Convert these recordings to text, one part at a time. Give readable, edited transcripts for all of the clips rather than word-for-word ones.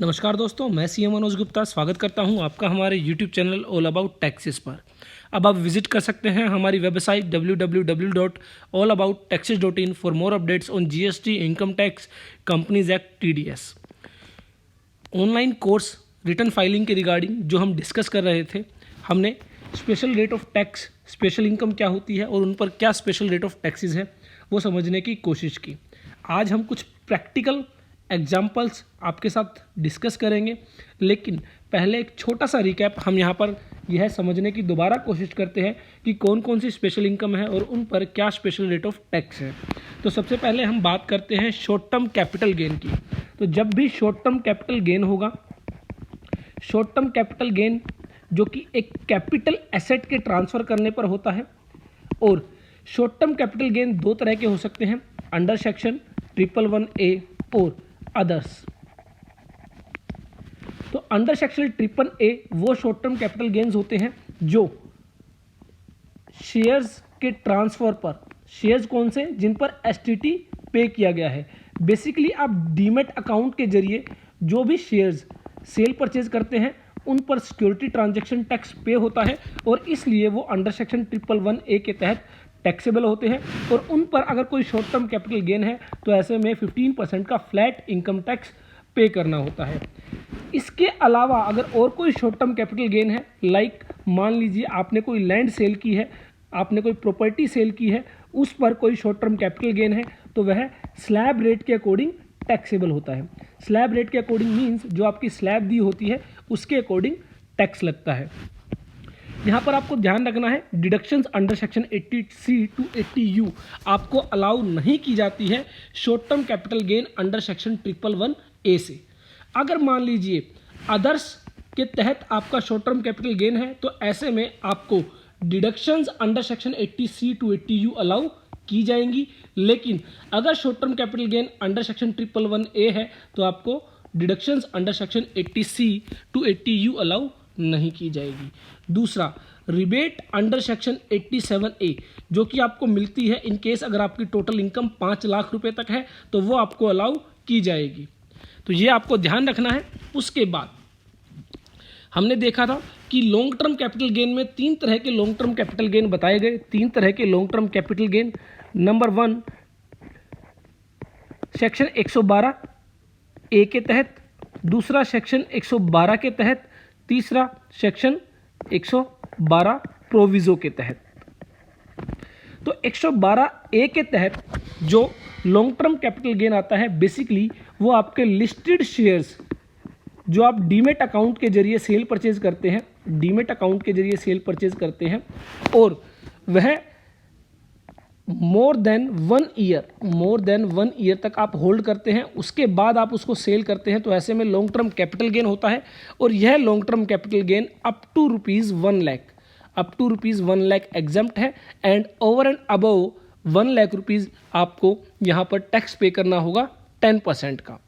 नमस्कार दोस्तों, मैं सीएम मनोज गुप्ता स्वागत करता हूं आपका हमारे YouTube channel all about taxes पर। अब आप विजिट कर सकते हैं हमारी website www.allabouttaxes.in for more updates on GST, income tax, companies act, TDS. Online course return filing के रिगार्डिंग जो हम डिस्कस कर रहे थे, हमने special rate of tax, special income क्या होती है और उन पर क्या स्पेशल रेट ऑफ टैक्सेस है वो समझने की कोशिश की। आज हम कुछ प्रैक्टिकल एग्जाम्पल्स आपके साथ डिस्कस करेंगे, लेकिन पहले एक छोटा सा रिकैप हम यहाँ पर यह समझने की दोबारा कोशिश करते हैं कि कौन कौन सी स्पेशल इनकम है और उन पर क्या स्पेशल रेट ऑफ टैक्स है। तो सबसे पहले हम बात करते हैं शॉर्ट टर्म कैपिटल गेन की। तो जब भी शॉर्ट टर्म कैपिटल गेन होगा, शॉर्ट टर्म कैपिटल गेन जो कि एक कैपिटल एसेट के ट्रांसफ़र करने पर होता है, और शॉर्ट टर्म कैपिटल गेन दो तरह के हो सकते हैं, अंडर सेक्शन 111A और अदर्स। तो अंडर सेक्शन 111A वो शॉर्ट टर्म कैपिटल गेन्स होते हैं जो शेयर्स के ट्रांसफर पर, शेयर्स कौन से, जिन पर एसटीटी पे किया गया है। बेसिकली आप डीमेट अकाउंट के जरिए जो भी शेयर्स सेल परचेज करते हैं उन पर सिक्योरिटी ट्रांजैक्शन टैक्स पे होता है, और इसलिए वो अंडर सेक्शन 111A के तहत टैक्सेबल होते हैं। और उन पर अगर कोई शॉर्ट टर्म कैपिटल गेन है तो ऐसे में 15% का फ्लैट इनकम टैक्स पे करना होता है। इसके अलावा अगर और कोई शॉर्ट टर्म कैपिटल गेन है, लाइक मान लीजिए आपने कोई लैंड सेल की है, आपने कोई प्रॉपर्टी सेल की है, उस पर कोई शॉर्ट टर्म कैपिटल गेन है, तो वह स्लैब रेट के अकॉर्डिंग टैक्सेबल होता है। स्लैब रेट के अकॉर्डिंग मीन्स जो आपकी स्लैब दी होती है उसके अकॉर्डिंग टैक्स लगता है। यहाँ पर आपको ध्यान रखना है, deductions under section 80C to 80U आपको अलाउ नहीं की जाती है short term capital gain under section 111A से। अगर मान लीजिए अदर्स के तहत आपका शॉर्ट टर्म कैपिटल गेन है तो ऐसे में आपको deductions under section 80C to 80U allow की जाएंगी, लेकिन अगर short term capital gain under section 111A है तो आपको deductions under section 80C to 80U allow नहीं की जाएगी। दूसरा, रिबेट अंडर सेक्शन 87A जो कि आपको मिलती है इन केस अगर आपकी टोटल इनकम 5 लाख रुपए तक है तो वो आपको अलाउ की जाएगी। तो ये आपको ध्यान रखना है। उसके बाद हमने देखा था कि लॉन्ग टर्म कैपिटल गेन में 3 तरह के लॉन्ग टर्म कैपिटल गेन बताए गए। 3 तरह के long term capital gain, number 1 section 112A के तहत, दूसरा सेक्शन 112 के तहत, तीसरा सेक्शन 112 प्रोविजो के तहत। तो 112A के तहत जो लॉन्ग टर्म कैपिटल गेन आता है, बेसिकली वो आपके लिस्टेड शेयर्स जो आप डीमेट अकाउंट के जरिए सेल परचेज करते हैं, डीमेट अकाउंट के जरिए सेल परचेज करते हैं और वह मोर देन वन ईयर तक आप होल्ड करते हैं, उसके बाद आप उसको सेल करते हैं, तो ऐसे में लॉन्ग टर्म कैपिटल गेन होता है। और यह long term capital gain up to rupees 1 lakh exempt है, and over and above 1 lakh rupees आपको यहाँ पर टैक्स पे करना होगा 10% का।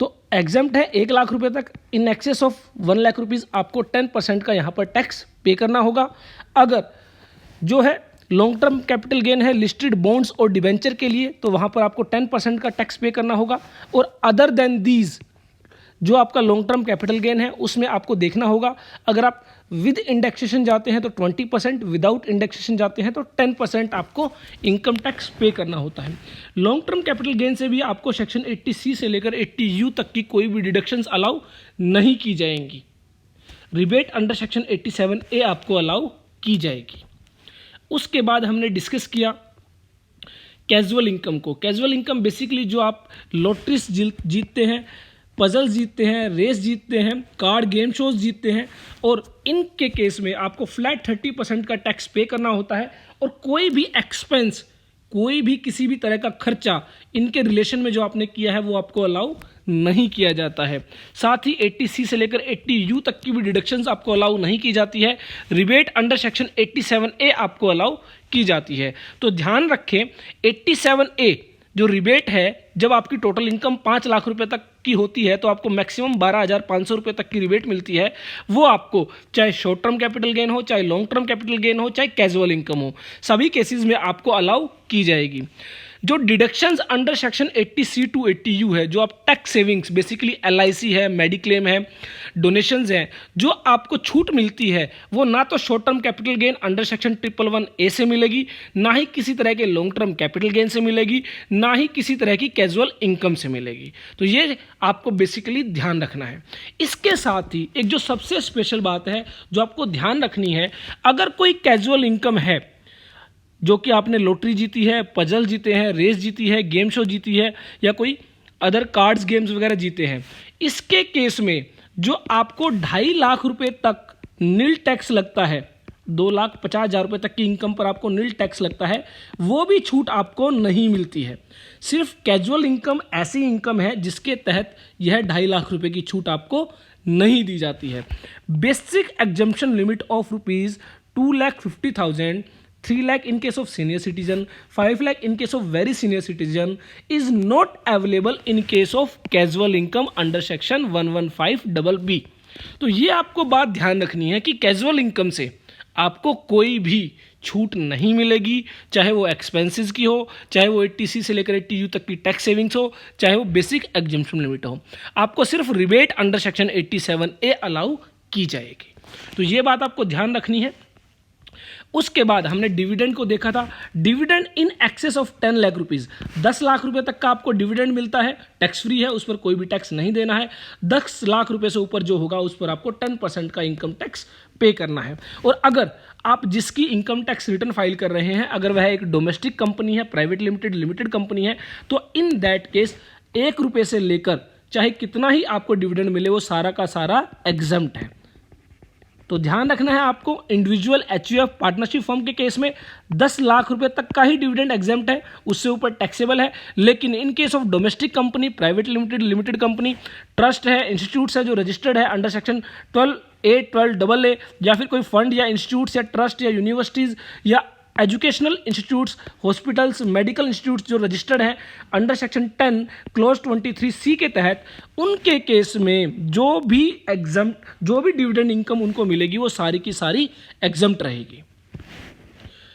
तो एग्जम्प्ट है 1 लाख रुपए तक, in excess of 1 lakh rupees आपको 10% का यहाँ पर टैक्स पे करना होगा। अगर जो है लॉन्ग टर्म कैपिटल गेन है लिस्टेड बॉन्ड्स और डिबेंचर के लिए, तो वहाँ पर आपको 10% का टैक्स पे करना होगा। और अदर देन दीज जो आपका लॉन्ग टर्म कैपिटल गेन है उसमें आपको देखना होगा, अगर आप विद इंडेक्सेशन जाते हैं तो 20%, विदाउट इंडेक्सेशन जाते हैं तो 10% आपको इनकम टैक्स पे करना होता है। लॉन्ग टर्म कैपिटल गेन से भी आपको सेक्शन 80C से लेकर 80U तक की कोई भी डिडक्शंस अलाउ नहीं की जाएंगी। रिबेट अंडर सेक्शन 87A आपको अलाउ की जाएगी। उसके बाद हमने डिस्कस किया कैजुअल इनकम को। कैजुअल इनकम बेसिकली जो आप लॉटरीज जीतते हैं, पजल जीतते हैं, रेस जीतते हैं, कार्ड गेम शोज जीतते हैं, और इनके केस में आपको फ्लैट 30% का टैक्स पे करना होता है। और कोई भी एक्सपेंस, कोई भी किसी भी तरह का खर्चा इनके रिलेशन में जो आपने किया है वो आपको अलाउ नहीं किया जाता है। साथ ही 80C से लेकर 80U तक की भी डिडक्शंस आपको अलाउ नहीं की जाती है। रिबेट अंडर सेक्शन 87A आपको अलाउ की जाती है। तो ध्यान रखें, 87A जो रिबेट है, जब आपकी टोटल इनकम 5 लाख रुपए तक की होती है तो आपको मैक्सिमम 12,500 रुपये तक की रिबेट मिलती है। वो आपको चाहे शॉर्ट टर्म कैपिटल गेन हो, चाहे लॉन्ग टर्म कैपिटल गेन हो, चाहे कैजुअल इनकम हो, सभी केसेस में आपको अलाउ की जाएगी। जो deductions under section 80C to 80U है, जो आप टैक्स सेविंग्स बेसिकली LIC है, मेडिक्लेम है, डोनेशंस हैं, जो आपको छूट मिलती है वो ना तो short term capital gain under section 111A से मिलेगी, ना ही किसी तरह के लॉन्ग टर्म कैपिटल गेन से मिलेगी, ना ही किसी तरह की कैजुअल इनकम से मिलेगी। तो ये आपको बेसिकली ध्यान रखना है। इसके साथ ही एक जो सबसे स्पेशल बात है जो आपको ध्यान रखनी है, अगर कोई कैजुअल इनकम है जो कि आपने लॉटरी जीती है, पजल जीते हैं, रेस जीती है, गेम शो जीती है, या कोई अदर कार्ड्स गेम्स वगैरह जीते हैं, इसके केस में जो आपको 2.5 लाख रुपए तक नील टैक्स लगता है, 2,50,000 रुपये तक की इनकम पर आपको नील टैक्स लगता है, वो भी छूट आपको नहीं मिलती है। सिर्फ कैजुअल इनकम ऐसी इनकम है जिसके तहत यह 2.5 लाख रुपए की छूट आपको नहीं दी जाती है। Basic exemption limit of ₹2,50,000, 3 lakh in case of senior citizen, 5 lakh in case of very senior citizen is not available in case of casual income under section 115BB। तो ये आपको बात ध्यान रखनी है कि कैजुअल इनकम से आपको कोई भी छूट नहीं मिलेगी, चाहे वो एक्सपेंसेस की हो, चाहे वो 80C से लेकर 80U तक की टैक्स सेविंग्स हो, चाहे वो बेसिक एग्जम्पशन लिमिट हो। आपको सिर्फ rebate under section 87A allow की जाएगी। तो ये बात आपको ध्यान रखनी है। उसके बाद हमने डिविडेंड को देखा था। Dividend in excess of 10 lakh rupees, 10 lakh रुपए तक का आपको डिविडेंड मिलता है, टैक्स फ्री है, उस पर कोई भी टैक्स नहीं देना है। 10 लाख रुपए से ऊपर जो होगा उस पर आपको 10% का इनकम टैक्स पे करना है। और अगर आप जिसकी इनकम टैक्स रिटर्न फाइल कर रहे हैं, अगर वह एक डोमेस्टिक कंपनी है, प्राइवेट लिमिटेड कंपनी है, तो इन दैट केस 1 रुपये से लेकर चाहे कितना ही आपको डिविडेंड मिले वो सारा का सारा एग्जम्प्ट है। तो ध्यान रखना है आपको, इंडिविजुअल HUF पार्टनरशिप फर्म के केस में 10 लाख रुपए तक का ही डिविडेंड एग्जेम्प्ट है, उससे ऊपर टैक्सेबल है। लेकिन in case of domestic company, private limited company, trust है, इंस्टीट्यूट्स है जो रजिस्टर्ड है अंडर सेक्शन 12A, 12AA, या फिर कोई फंड या इंस्टीट्यूट्स या ट्रस्ट या यूनिवर्सिटीज़ या educational institutes, hospitals, medical institutes जो रजिस्टर्ड हैं अंडर सेक्शन 10 क्लोज 23C के तहत, उनके केस में जो भी डिविडेंड इनकम उनको मिलेगी वो सारी की सारी एग्जम्प्ट रहेगी।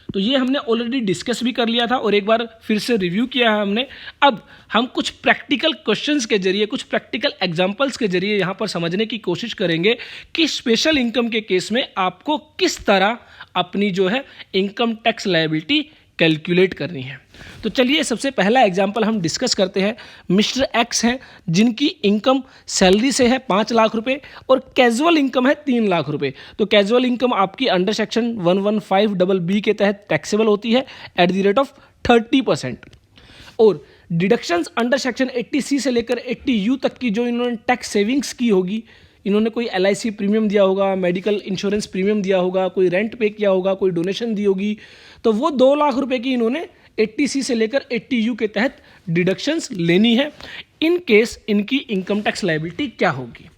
तो ये हमने ऑलरेडी डिस्कस भी कर लिया था और एक बार फिर से रिव्यू किया है हमने। अब हम कुछ प्रैक्टिकल क्वेश्चंस के जरिए, कुछ प्रैक्टिकल एग्जांपल्स के जरिए यहाँ पर समझने की कोशिश करेंगे कि स्पेशल इनकम के केस में आपको किस तरह अपनी जो है इनकम टैक्स लायबिलिटी कैलकुलेट करनी है। तो चलिए सबसे पहला एग्जाम्पल हम डिस्कस करते हैं। मिस्टर एक्स हैं जिनकी इनकम सैलरी से है 5 लाख रुपए और कैजुअल इनकम है 3 लाख रुपए। तो कैजुअल इनकम आपकी अंडर सेक्शन 115BB के तहत टैक्सेबल होती है एट द रेट ऑफ 30%। और डिडक्शंस अंडर सेक्शन 80C से लेकर 80U तक की जो इन्होंने टैक्स सेविंग्स की होगी, इन्होंने कोई LIC प्रीमियम दिया होगा, मेडिकल इंश्योरेंस प्रीमियम दिया होगा, कोई रेंट पे किया होगा, कोई डोनेशन दी होगी, तो वो 2 लाख रुपए की इन्होंने 80C से लेकर 80U के तहत डिडक्शंस लेनी है। इन केस इनकी इनकम टैक्स लायबिलिटी क्या होगी?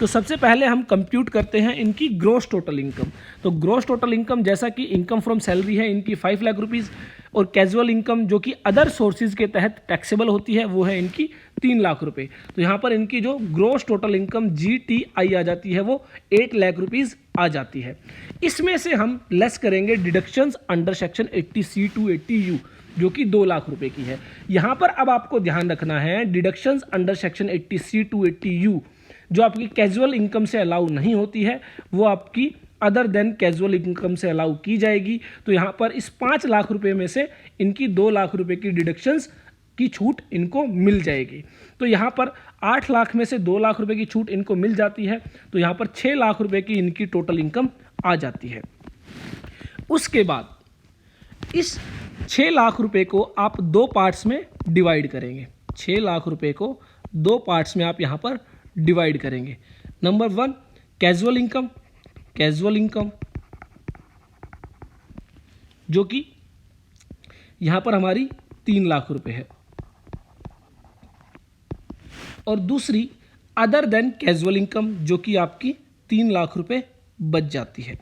तो सबसे पहले हम कंप्यूट करते हैं इनकी ग्रॉस टोटल इनकम। तो ग्रॉस टोटल इनकम जैसा कि इनकम फ्रॉम सैलरी है इनकी 5 लाख रुपीज़ और कैजुअल इनकम जो कि अदर सोर्सेज के तहत टैक्सेबल होती है वो है इनकी 3 लाख रुपए। तो यहाँ पर इनकी जो ग्रॉस टोटल इनकम GTI आ जाती है वो 8 लाख रुपीज़ आ जाती है। इसमें से हम लेस करेंगे deductions under section 80C to 80U जो कि 2 लाख रुपए की है। यहाँ पर अब आपको ध्यान रखना है deductions under section 80C to 80U जो आपकी कैजुअल इनकम से अलाउ नहीं होती है वो आपकी अदर देन कैजुअल इनकम से अलाउ की जाएगी। तो यहाँ पर इस 5 लाख रुपए में से इनकी 2 लाख रुपए की डिडक्शंस की छूट इनको मिल जाएगी। तो यहाँ पर 8 लाख में से 2 लाख रुपए की छूट इनको मिल जाती है। तो यहाँ पर 6 लाख रुपए की इनकी टोटल इनकम आ जाती है। उसके बाद इस 6 लाख रुपए को आप 2 पार्ट्स में डिवाइड करेंगे। 6 लाख रुपए को 2 पार्ट्स में आप यहाँ पर डिवाइड करेंगे। नंबर 1 कैजुअल इनकम जो कि यहां पर हमारी 3 लाख रुपए है और दूसरी अदर देन कैजुअल इनकम जो कि आपकी 3 लाख रुपए बच जाती है।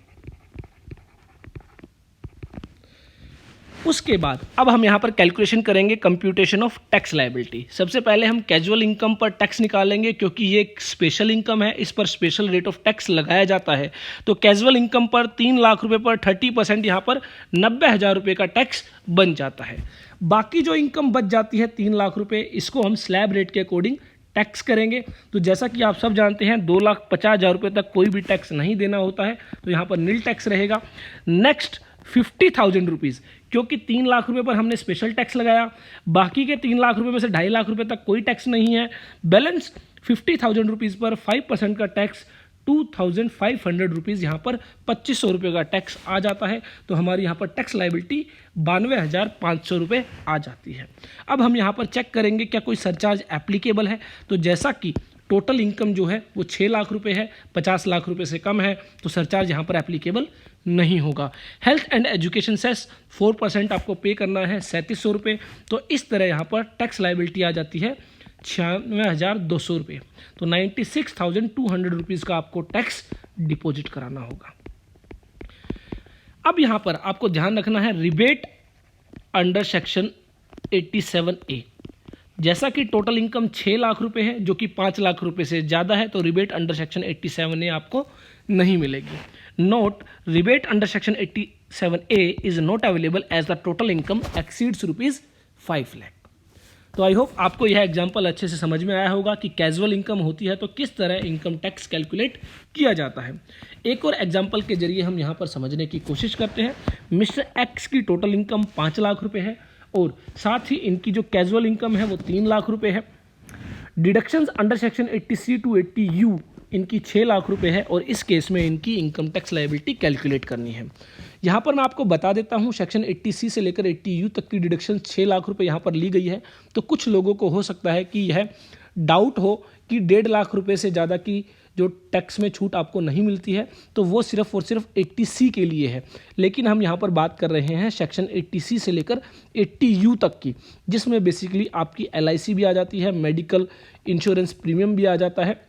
उसके बाद अब हम यहाँ पर कैलकुलेशन करेंगे कंप्यूटेशन ऑफ टैक्स लायबिलिटी। सबसे पहले हम कैजुअल इनकम पर टैक्स निकालेंगे क्योंकि ये एक स्पेशल इनकम है, इस पर स्पेशल रेट ऑफ टैक्स लगाया जाता है। तो कैजुअल इनकम पर 3 लाख रुपए पर 30% यहाँ पर 90,000 रुपये का टैक्स बन जाता है। बाकी जो इनकम बच जाती है 3 लाख रुपए, इसको हम स्लैब रेट के अकॉर्डिंग टैक्स करेंगे। तो जैसा कि आप सब जानते हैं 2,50,000 रुपये तक कोई भी टैक्स नहीं देना होता है, तो यहाँ पर नील टैक्स रहेगा। नेक्स्ट 50,000 रुपीज़, क्योंकि 3 लाख रुपए पर हमने स्पेशल टैक्स लगाया, बाकी के 3 लाख रुपए में से 2.5 लाख रुपए तक कोई टैक्स नहीं है। बैलेंस 50,000 रुपीज़ पर 5% का टैक्स 2,500 रुपीज़, यहाँ पर 2,500 रुपये का टैक्स आ जाता है। तो हमारी यहाँ पर टैक्स लाइबिलिटी 92,500 रुपये आ जाती है। अब हम यहाँ पर चेक करेंगे क्या कोई सरचार्ज एप्लीकेबल है। तो जैसा कि टोटल इनकम जो है वो 6 लाख रुपए है, 50 लाख रुपए से कम है, तो सरचार्ज यहाँ पर एप्लीकेबल नहीं होगा। हेल्थ एंड एजुकेशन सेस 4% आपको पे करना है, 3,700 रुपये। तो इस तरह यहाँ पर टैक्स लाइबिलिटी आ जाती है 96,200 रुपये। तो 96,200 रुपीज़ का आपको टैक्स डिपॉजिट कराना होगा। अब यहाँ पर आपको ध्यान रखना है रिबेट अंडर सेक्शन 87A। जैसा कि टोटल इनकम 6 लाख रुपए है, जो कि 5 लाख रुपए से ज़्यादा है, तो रिबेट अंडर सेक्शन 87A आपको नहीं मिलेगी। Note, rebate under section 87A is not available as the total income exceeds ₹5 lakh. तो आई होप आपको यह एग्जाम्पल अच्छे से समझ में आया होगा कि कैजुअल इनकम होती है तो किस तरह इनकम टैक्स कैलकुलेट किया जाता है। एक और एग्जाम्पल के जरिए हम यहाँ पर समझने की कोशिश करते हैं। मिस्टर एक्स की टोटल इनकम 5 लाख रुपए है और साथ ही इनकी जो कैजुअल इनकम है वो 3 लाख रुपए है। Deductions under section 80C to 80U इनकी 6 लाख रुपए है और इस केस में इनकी इनकम टैक्स लायबिलिटी कैलकुलेट करनी है। यहाँ पर मैं आपको बता देता हूँ सेक्शन 80C से लेकर 80U तक की डिडक्शन 6 लाख रुपए यहाँ पर ली गई है। तो कुछ लोगों को हो सकता है कि यह डाउट हो कि 1.5 लाख रुपए से ज़्यादा की जो टैक्स में छूट आपको नहीं मिलती है, तो वो सिर्फ और सिर्फ 80C के लिए है। लेकिन हम यहाँ पर बात कर रहे हैं सेक्शन 80C से लेकर 80U तक की, जिसमें बेसिकली आपकी LIC भी आ जाती है, मेडिकल इंश्योरेंस प्रीमियम भी आ जाता है,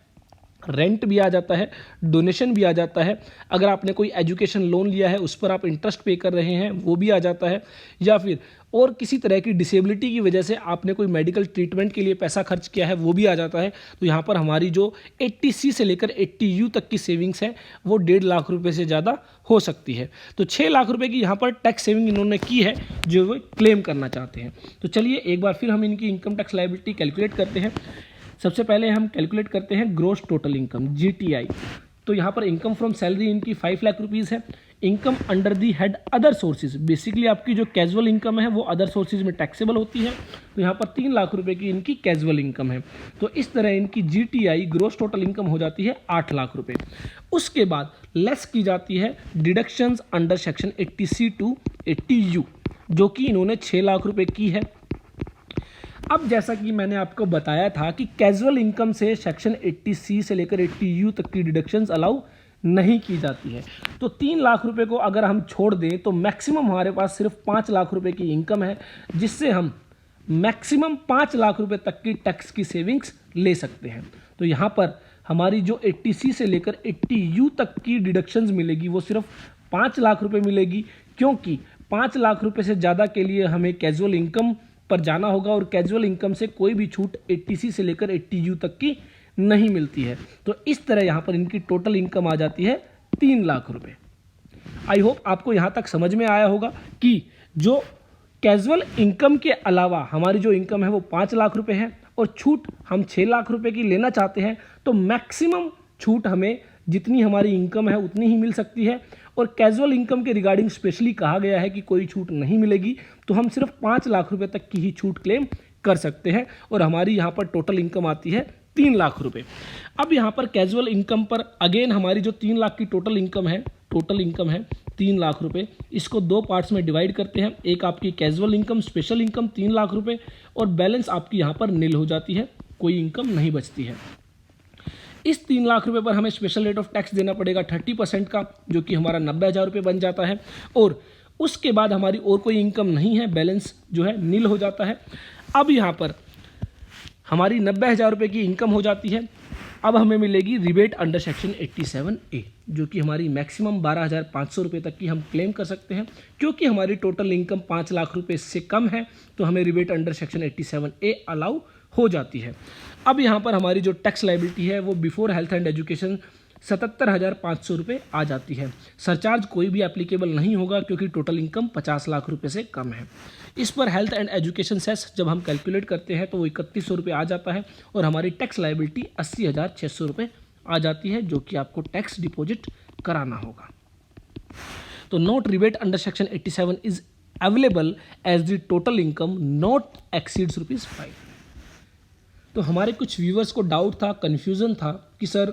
रेंट भी आ जाता है, डोनेशन भी आ जाता है। अगर आपने कोई एजुकेशन लोन लिया है उस पर आप इंटरेस्ट पे कर रहे हैं वो भी आ जाता है, या फिर और किसी तरह की डिसेबिलिटी की वजह से आपने कोई मेडिकल ट्रीटमेंट के लिए पैसा खर्च किया है वो भी आ जाता है। तो यहाँ पर हमारी जो 80C से लेकर 80U तक की सेविंग्स है वो 1.5 लाख रुपए से ज़्यादा हो सकती है। तो 6 लाख रुपए की यहाँ पर टैक्स सेविंग इन्होंने की है जो वो क्लेम करना चाहते हैं। तो चलिए एक बार फिर हम इनकी इनकम टैक्स लायबिलिटी कैलकुलेट करते हैं। सबसे पहले हम कैलकुलेट करते हैं ग्रॉस टोटल इनकम GTI। तो यहाँ पर इनकम फ्रॉम सैलरी इनकी 5 लाख रुपीज़ है। Income under the head other sources, basically आपकी जो कैजुअल इनकम है वो अदर सोर्सेज में टैक्सेबल होती है। तो यहाँ पर 3 लाख रुपए की इनकी कैजुअल इनकम है। तो इस तरह इनकी GTI ग्रॉस टोटल इनकम हो जाती है 8 लाख रुपए। उसके बाद लेस की जाती है deductions under section 80C to 80U, जो कि इन्होंने 6 लाख रुपए की है। अब जैसा कि मैंने आपको बताया था कि कैजुअल इनकम से सेक्शन 80C से लेकर 80U तक की डिडक्शंस अलाउ नहीं की जाती है। तो 3 लाख रुपए को अगर हम छोड़ दें तो मैक्सिमम हमारे पास सिर्फ 5 लाख रुपए की इनकम है, जिससे हम मैक्सिमम 5 लाख रुपए तक की टैक्स की सेविंग्स ले सकते हैं। तो यहाँ पर हमारी जो 80C से लेकर 80U तक की डिडक्शंस मिलेगी वो सिर्फ 5 लाख रुपए मिलेगी, क्योंकि 5 लाख रुपए से ज़्यादा के लिए हमें कैजुअल इनकम पर जाना होगा और कैजुअल इनकम से कोई भी छूट 80C से लेकर 80U तक की नहीं मिलती है। तो इस तरह यहाँ पर इनकी टोटल इनकम आ जाती है 3 लाख रुपए। आई होप आपको यहाँ तक समझ में आया होगा कि जो कैजुअल इनकम के अलावा हमारी जो इनकम है वो 5 लाख रुपए है और छूट हम 6 लाख रुपए की लेना चाहते हैं, तो मैक्सिमम छूट हमें जितनी हमारी इनकम है उतनी ही मिल सकती है। और कैजुअल इनकम के रिगार्डिंग स्पेशली कहा गया है कि कोई छूट नहीं मिलेगी, तो हम सिर्फ 5 लाख रुपए तक की ही छूट क्लेम कर सकते हैं और हमारी यहाँ पर टोटल इनकम आती है 3 लाख रुपए। अब यहाँ पर कैजुअल इनकम पर अगेन हमारी जो 3 लाख की टोटल इनकम है 3 लाख रुपए, इसको 2 पार्ट्स में डिवाइड करते हैं। एक आपकी casual income, special income 3 lakh रुपए, और बैलेंस आपकी यहाँ पर नील हो जाती है, कोई इनकम नहीं बचती है। इस 3 लाख रुपए पर हमें स्पेशल रेट ऑफ टैक्स देना पड़ेगा 30% का, जो कि हमारा 90,000 रुपये बन जाता है। और उसके बाद हमारी और कोई इनकम नहीं है, बैलेंस जो है नील हो जाता है। अब यहाँ पर हमारी 90,000 रुपये की इनकम हो जाती है। अब हमें मिलेगी रिबेट अंडर सेक्शन 87A, जो कि हमारी मैक्सिमम 12,500 रुपये तक की हम क्लेम कर सकते हैं। क्योंकि हमारी टोटल इनकम 5 लाख रुपये से कम है तो हमें rebate under section 87A allow हो जाती है। अब यहाँ पर हमारी जो टैक्स लायबिलिटी है वो बिफोर हेल्थ एंड एजुकेशन 77,500 रुपये आ जाती है। सरचार्ज कोई भी एप्लीकेबल नहीं होगा क्योंकि टोटल इनकम 50 लाख रुपए से कम है। इस पर हेल्थ एंड एजुकेशन सेस जब हम कैलकुलेट करते हैं तो वो 3100 रुपये आ जाता है और हमारी टैक्स लायबिलिटी 80,600 रुपये आ जाती है, जो कि आपको टैक्स डिपॉजिट कराना होगा। तो note rebate under section 87 is available as the total income not exceeds ₹5। तो हमारे कुछ व्यूवर्स को डाउट था, कन्फ्यूज़न था कि सर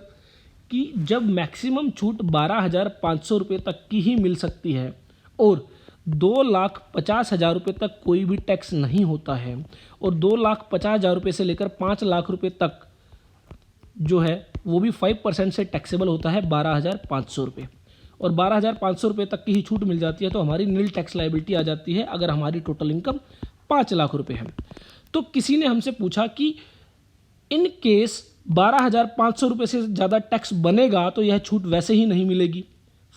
कि जब मैक्सिमम छूट 12,500 रुपये तक की ही मिल सकती है और 2,50,000 रुपये तक कोई भी टैक्स नहीं होता है और 2,50,000 रुपये से लेकर 5 लाख रुपये तक जो है वो भी 5% से टैक्सेबल होता है 12,500 रुपये, और 12,500 रुपये तक की ही छूट मिल जाती है तो हमारी नील टैक्स लायबिलिटी आ जाती है अगर हमारी टोटल इनकम 5 लाख रुपये है। तो किसी ने हमसे पूछा कि इन केस 12,500 रुपये से ज़्यादा टैक्स बनेगा तो यह छूट वैसे ही नहीं मिलेगी।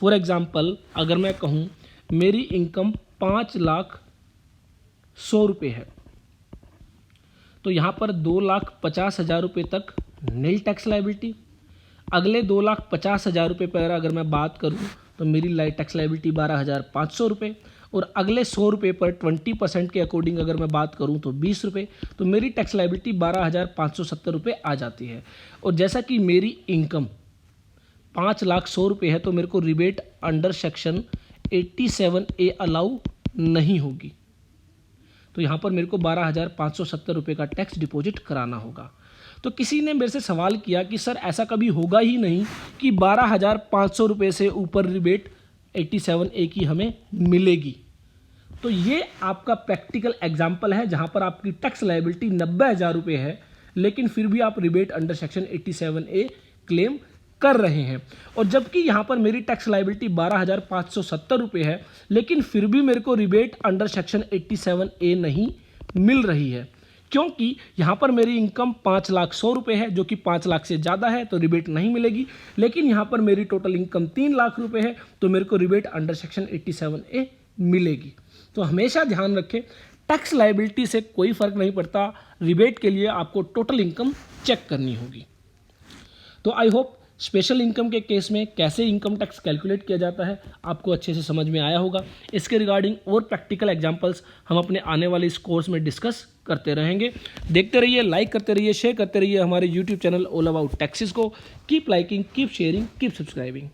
फॉर एग्ज़ाम्पल अगर मैं कहूँ मेरी इनकम 5,100,000 रुपये है तो यहाँ पर 2,50,000 रुपये तक नील टैक्स लायबिलिटी, अगले 2,50,000 रुपये पर अगर मैं बात करूँ तो मेरी टैक्स लायबिलिटी 12,500 रुपये, और अगले 100 रुपये पर 20% के अकॉर्डिंग अगर मैं बात करूं तो 20 रुपये, तो मेरी टैक्स लायबिलिटी 12,570 रुपये आ जाती है। और जैसा कि मेरी इनकम 5,100,000 रुपये है तो मेरे को rebate under section 87A allow नहीं होगी, तो यहाँ पर मेरे को 12,570 रुपये का टैक्स डिपॉजिट कराना होगा। तो किसी ने मेरे से सवाल किया कि सर ऐसा कभी होगा ही नहीं कि 12,500 रुपये से ऊपर रिबेट 87A की हमें मिलेगी। तो ये आपका प्रैक्टिकल एग्जाम्पल है जहाँ पर आपकी टैक्स लायबिलिटी 90,000 रुपये है लेकिन फिर भी आप rebate under section 87A claim कर रहे हैं, और जबकि यहाँ पर मेरी टैक्स लायबिलिटी 12,570 रुपये है लेकिन फिर भी मेरे को रिबेट अंडर सेक्शन 87A नहीं मिल रही है, क्योंकि यहाँ पर मेरी इनकम 5,100,000 रुपये है जो कि 5 लाख से ज़्यादा है तो रिबेट नहीं मिलेगी, लेकिन यहाँ पर मेरी टोटल इनकम 3 लाख रुपये है तो मेरे को रिबेट अंडर सेक्शन 87A मिलेगी। तो हमेशा ध्यान रखें टैक्स लायबिलिटी से कोई फ़र्क नहीं पड़ता, रिबेट के लिए आपको टोटल इनकम चेक करनी होगी। तो आई होप स्पेशल इनकम के केस में कैसे इनकम टैक्स कैलकुलेट किया जाता है आपको अच्छे से समझ में आया होगा। इसके रिगार्डिंग और प्रैक्टिकल एग्जांपल्स हम अपने आने वाले इस कोर्स में डिस्कस करते रहेंगे। देखते रहिए, लाइक करते रहिए, शेयर करते रहिए हमारे YouTube channel all about taxes को। Keep liking, keep sharing, keep subscribing.